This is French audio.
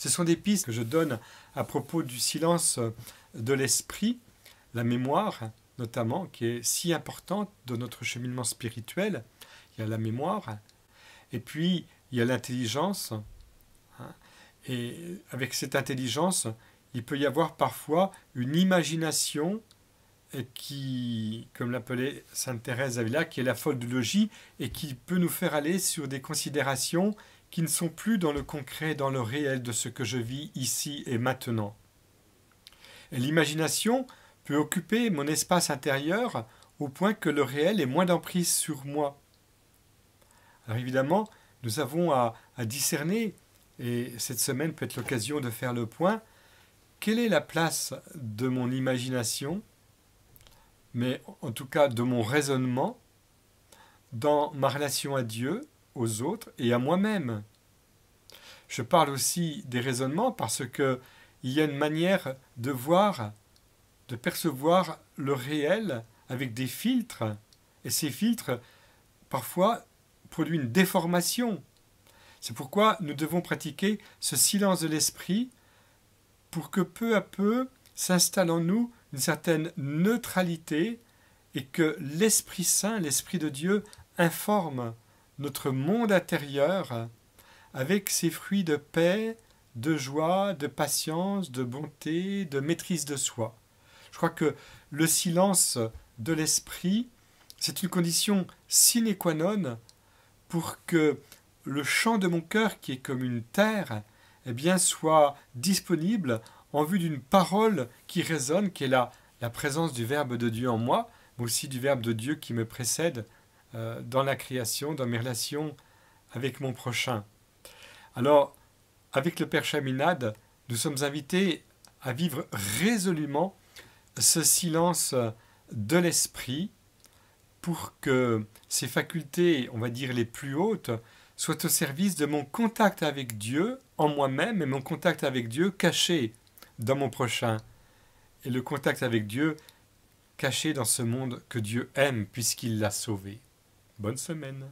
Ce sont des pistes que je donne à propos du silence de l'esprit, la mémoire notamment, qui est si importante dans notre cheminement spirituel. Il y a la mémoire, et puis il y a l'intelligence. Et avec cette intelligence, il peut y avoir parfois une imagination qui, comme l'appelait Sainte Thérèse d'Avila, qui est la folle du logis et qui peut nous faire aller sur des considérations qui ne sont plus dans le concret, dans le réel de ce que je vis ici et maintenant. Et l'imagination peut occuper mon espace intérieur au point que le réel ait moins d'emprise sur moi. Alors évidemment, nous avons à discerner, et cette semaine peut être l'occasion de faire le point, quelle est la place de mon imagination, mais en tout cas de mon raisonnement, dans ma relation à Dieu, aux autres et à moi-même. Je parle aussi des raisonnements parce qu'il y a une manière de voir, de percevoir le réel avec des filtres, et ces filtres, parfois, produisent une déformation. C'est pourquoi nous devons pratiquer ce silence de l'esprit pour que peu à peu s'installe en nous une certaine neutralité et que l'Esprit Saint, l'Esprit de Dieu, informe notre monde intérieur avec ses fruits de paix, de joie, de patience, de bonté, de maîtrise de soi. Je crois que le silence de l'esprit, c'est une condition sine qua non pour que le chant de mon cœur, qui est comme une terre, eh bien, soit disponible en vue d'une parole qui résonne, qui est la présence du Verbe de Dieu en moi, mais aussi du Verbe de Dieu qui me précède dans la création, dans mes relations avec mon prochain. Alors, avec le Père Chaminade, nous sommes invités à vivre résolument ce silence de l'esprit pour que ces facultés, on va dire les plus hautes, soient au service de mon contact avec Dieu en moi-même et mon contact avec Dieu caché dans mon prochain. Et le contact avec Dieu caché dans ce monde que Dieu aime puisqu'il l'a sauvé. Bonne semaine.